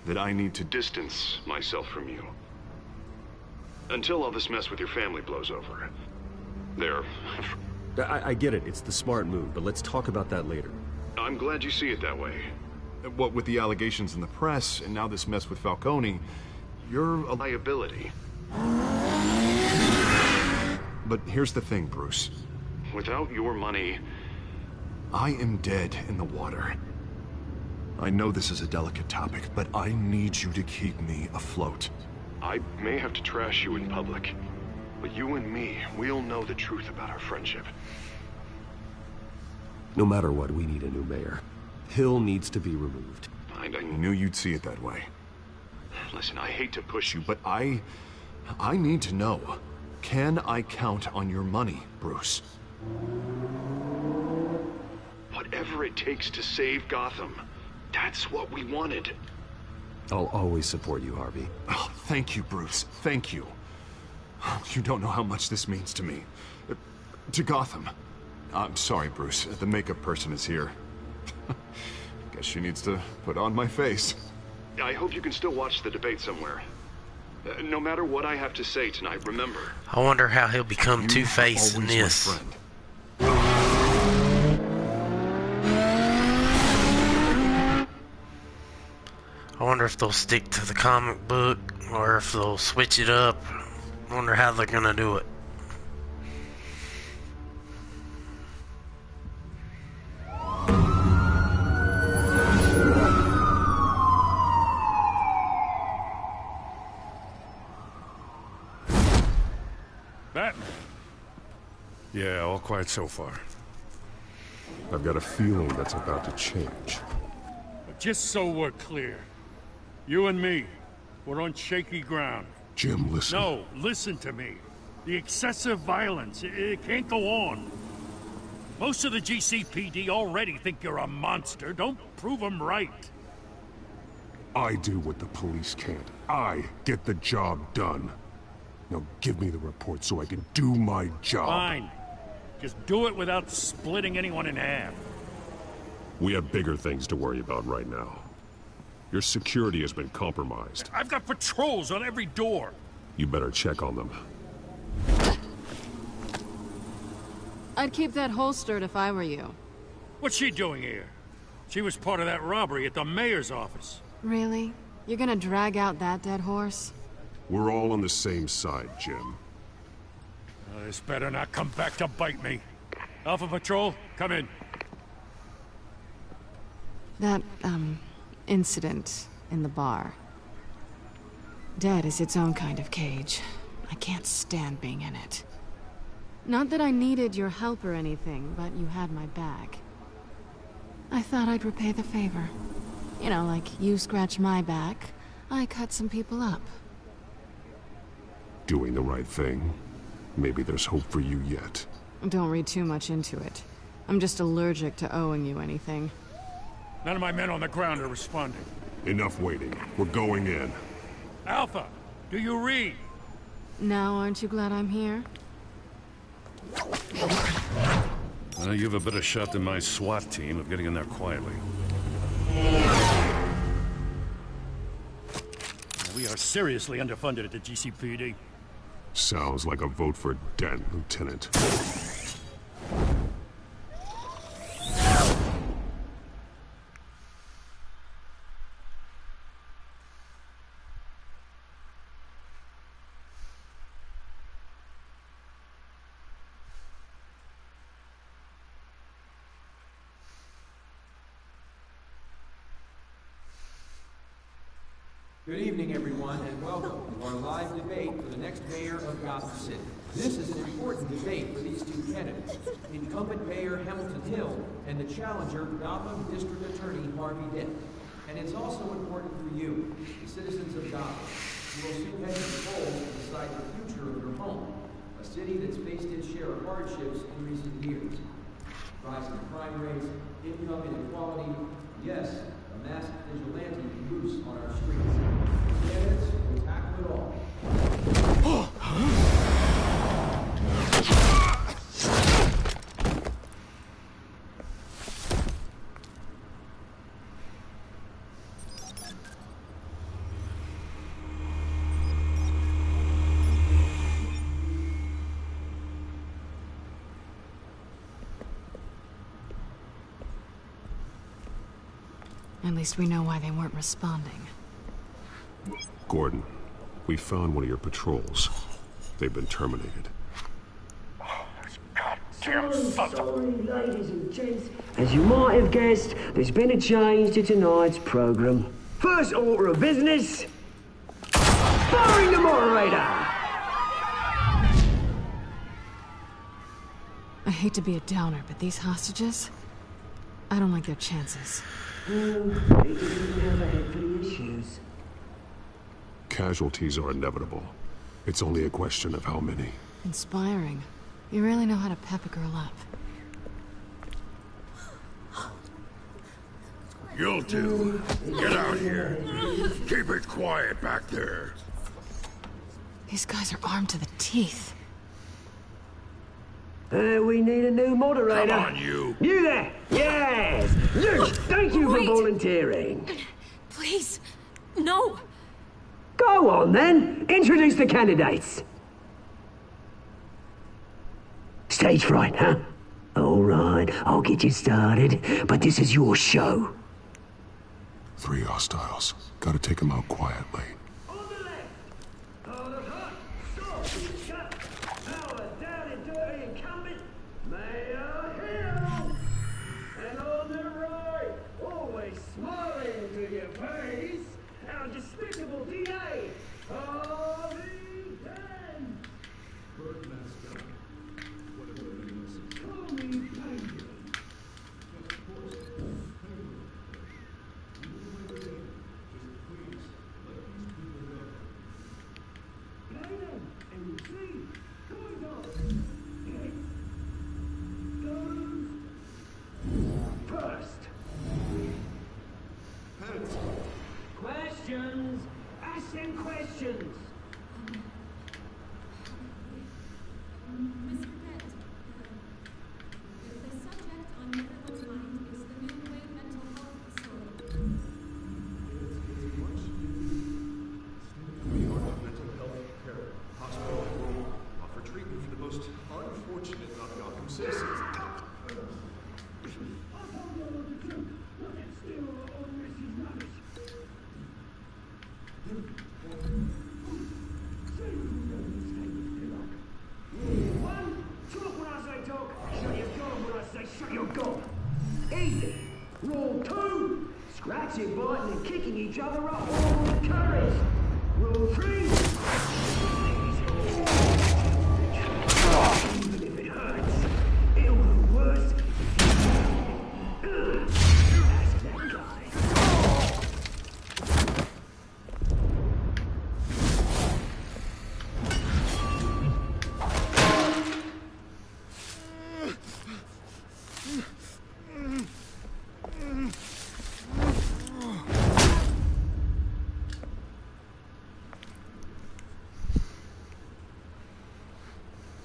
that I need to distance myself from you. Until all this mess with your family blows over. They're... I get it. It's the smart move, but let's talk about that later. I'm glad you see it that way. What with the allegations in the press, and now this mess with Falcone, you're a liability. But here's the thing, Bruce. Without your money... I am dead in the water. I know this is a delicate topic, but I need you to keep me afloat. I may have to trash you in public, but you and me, we'll know the truth about our friendship. No matter what, we need a new mayor. Hill needs to be removed. I knew you'd see it that way. Listen, I hate to push you, but I need to know. Can I count on your money, Bruce? Whatever it takes to save Gotham. That's what we wanted. I'll always support you, Harvey. Oh, thank you, Bruce. Thank you. You don't know how much this means to me. To Gotham. I'm sorry, Bruce. The makeup person is here. Guess she needs to put on my face. I hope you can still watch the debate somewhere. No matter what I have to say tonight, remember. I wonder how he'll become Two-Face in this. I wonder if they'll stick to the comic book or if they'll switch it up. I wonder how they're gonna do it. Batman. Yeah, all quiet so far. I've got a feeling that's about to change. But just so we're clear, you and me, we're on shaky ground. Jim, listen. No, listen to me. The excessive violence, it can't go on. Most of the GCPD already think you're a monster. Don't prove them right. I do what the police can't. I get the job done. Now give me the report so I can do my job. Fine. Just do it without splitting anyone in half. We have bigger things to worry about right now. Your security has been compromised. I've got patrols on every door. You better check on them. I'd keep that holstered if I were you. What's she doing here? She was part of that robbery at the mayor's office. Really? You're gonna drag out that dead horse? We're all on the same side, Jim. This better not come back to bite me. Alpha Patrol, come in. That, incident in the bar. Dead is its own kind of cage. I can't stand being in it. Not that I needed your help or anything, but you had my back. I thought I'd repay the favor. You know, like you scratch my back, I cut some people up. Doing the right thing. Maybe there's hope for you yet. Don't read too much into it. I'm just allergic to owing you anything. None of my men on the ground are responding. Enough waiting. We're going in. Alpha, do you read? Now aren't you glad I'm here? You have a better shot than my SWAT team of getting in there quietly. We are seriously underfunded at the GCPD. Sounds like a vote for Dent, Lieutenant. Good evening, everyone, and welcome to our live debate for the next mayor of Gotham City. This is an important debate for these two candidates, incumbent Mayor Hamilton Hill and the challenger, Gotham District Attorney Harvey Dent. And it's also important for you, the citizens of Gotham, who will soon head to the polls to decide the future of your home, a city that's faced its share of hardships in recent years. Rising crime rates, income inequality, yes, a masked vigilante loose on our streets. Candidates will tackle it all. At least we know why they weren't responding. Gordon, we found one of your patrols. They've been terminated. Sorry, ladies and gents. As you might have guessed, there's been a change to tonight's program. First order of business, firing the moderator! I hate to be a downer, but these hostages... I don't like their chances. He didn't have a head for the issues. Casualties are inevitable. It's only a question of how many. Inspiring. You really know how to pep a girl up. You two, get out here. Keep it quiet back there. These guys are armed to the teeth. We need a new moderator. Come on, you. You there! Yes! Luke, thank you Wait. for volunteering. Please, no. Go on, then. Introduce the candidates. Stage fright, huh? All right, I'll get you started, but this is your show. 3 hostiles. Gotta take them out quietly. Questions! Ask them questions! Easy. Rule 2, scratching, biting and kicking each other up all with courage. Rule 3, even if it hurts, it'll be worse. Ask that guy.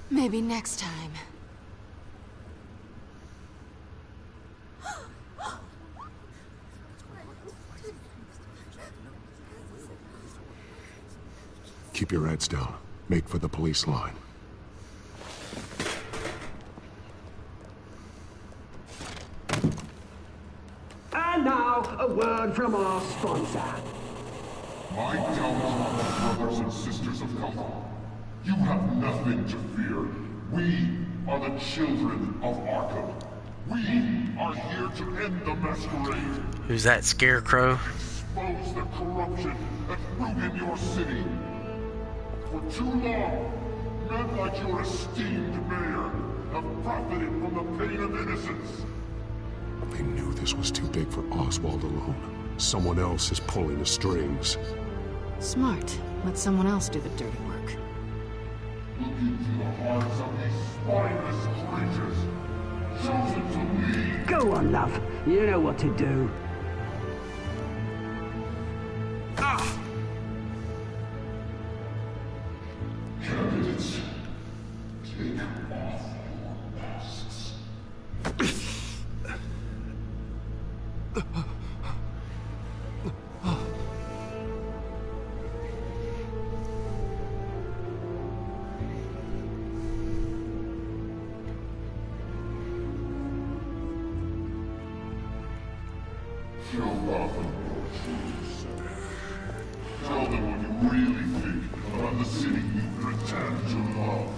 Maybe next time. Keep your heads down. Make for the police line. And now, a word from our sponsor. My telltale brothers and sisters of Gotham, you have nothing to fear. We are the children of Arkham. We are here to end the masquerade. Who's that, Scarecrow? Expose the corruption that ruined your city. For too long, men like your esteemed mayor have profited from the pain of innocence. They knew this was too big for Oswald alone. Someone else is pulling the strings. Smart. Let someone else do the dirty work. Look into the hearts of these spineless creatures, chosen to lead. Go on, love. You know what to do. Candidates, take off your masks. Show Gotham your true self. Tell them what you really think about the city you pretend to love.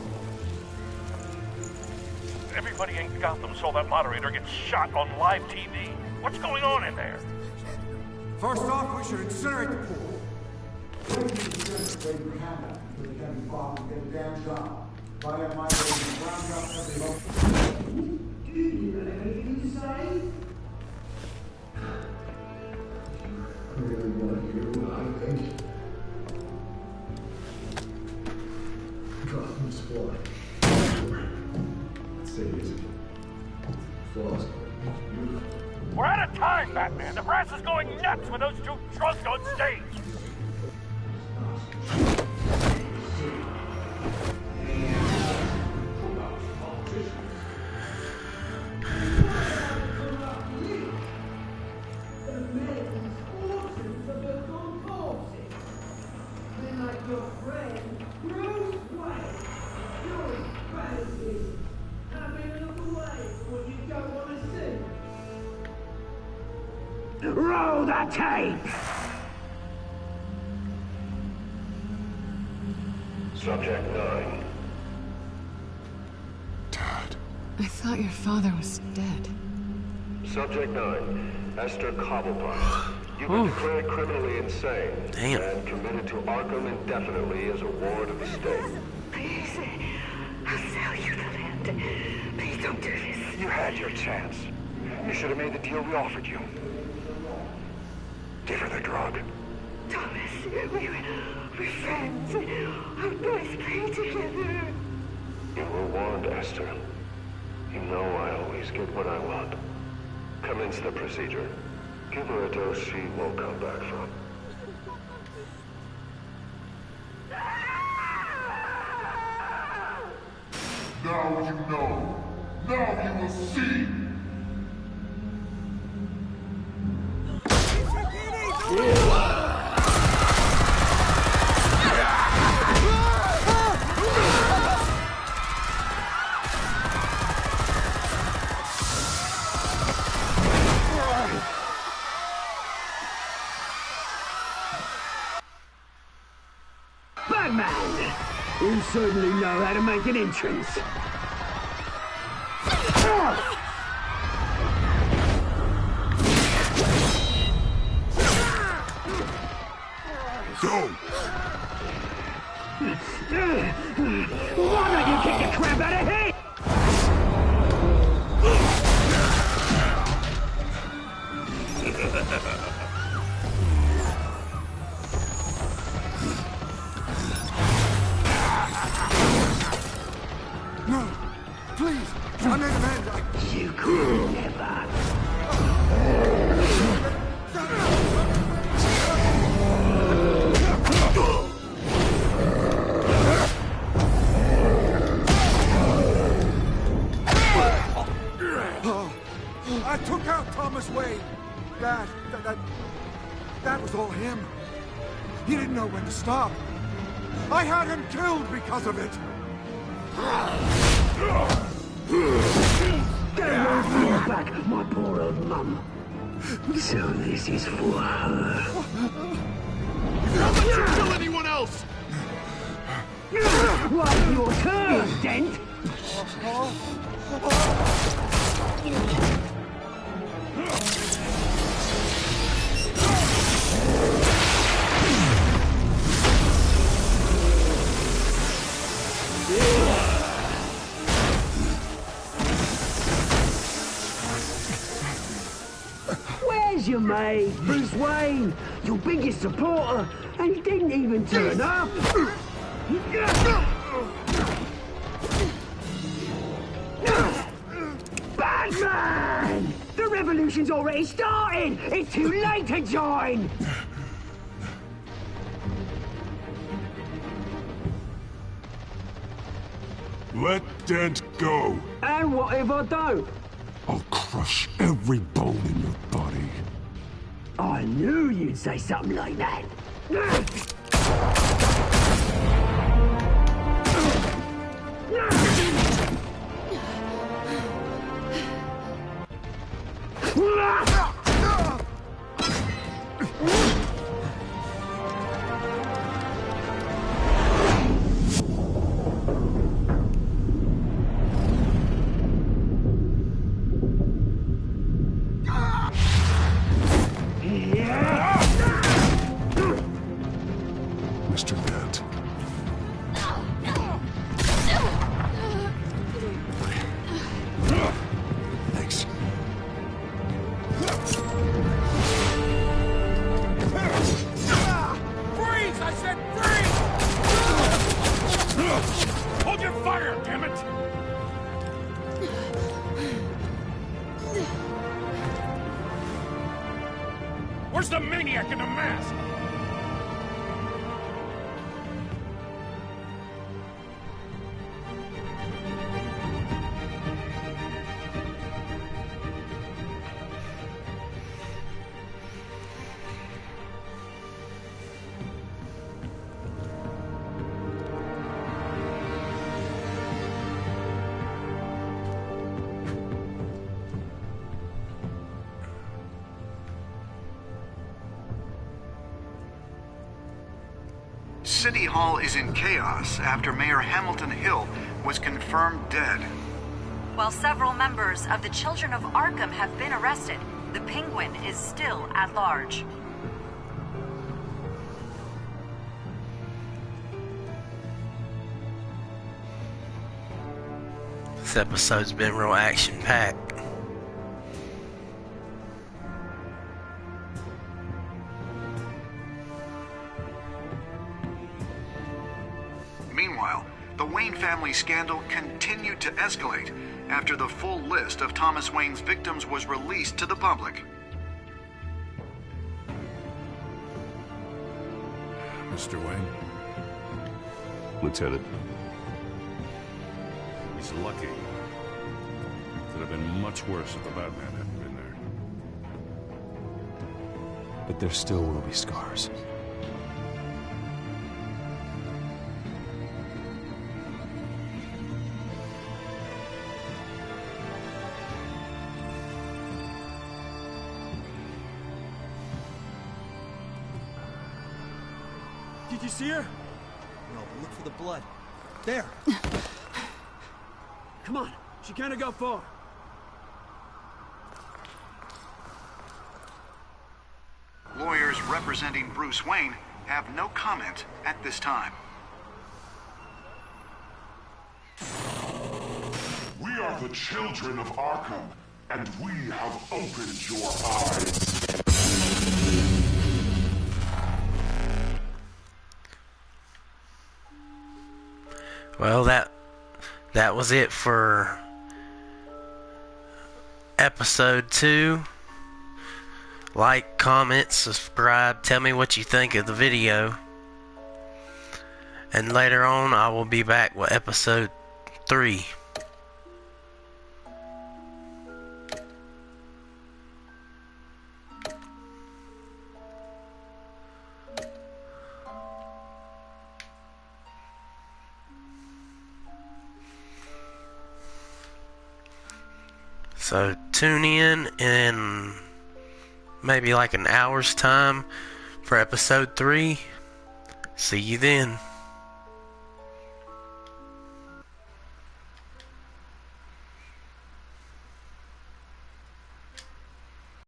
Everybody in Gotham saw that moderator get shot on live TV. What's going on in there? First off, we should incinerate the pool. Batman. The brass is going nuts with those two drunks on stage. Roll the tape! Subject 9. I thought your father was dead. Subject 9, Esther Cobblepot. You've been declared criminally insane and committed to Arkham indefinitely as a ward of the state. Please, I'll sell you the land. Please don't do this. You had your chance. You should have made the deal we offered you. Give her the drug. Thomas, we're friends. Our boys play together. You were warned, Esther. You know I always get what I want. Commence the procedure. Give her a dose she won't come back from. Now you know. Now you will see. Batman! You certainly know how to make an entrance. Go! Why don't you kick the crap out of him? No! Please! I made a man. You could never. I took out Thomas Wayne. That was all him. He didn't know when to stop. I had him killed because of it. Get back, my poor old mum. So this is for her. Don't let you kill anyone else! What's your turn, Dent? Where's your mate, Bruce Wayne? Your biggest supporter, and he didn't even turn up. Batman! The revolution's already started! It's too late to join! Let Dent go. And what if I don't? I'll crush every bone in your body. I knew you'd say something like that. Mr. Dent. Thanks. Freeze! I said freeze! Hold your fire, damn it! maniac in a mask! City Hall is in chaos after Mayor Hamilton Hill was confirmed dead. While several members of the Children of Arkham have been arrested, the Penguin is still at large. This episode's been real action-packed. Meanwhile, the Wayne family scandal continued to escalate after the full list of Thomas Wayne's victims was released to the public. Mr. Wayne? Lieutenant. He's lucky. Could have been much worse if the Batman hadn't been there. But there still will be scars. Did you see her? No, but look for the blood. There. Come on. She can't go far. Lawyers representing Bruce Wayne have no comment at this time. We are the children of Arkham, and we have opened your eyes. Well, that was it for episode 2. Like, comment, subscribe, tell me what you think of the video. And later on, I will be back with episode 3. So tune in maybe like an hour's time for episode 3. See you then.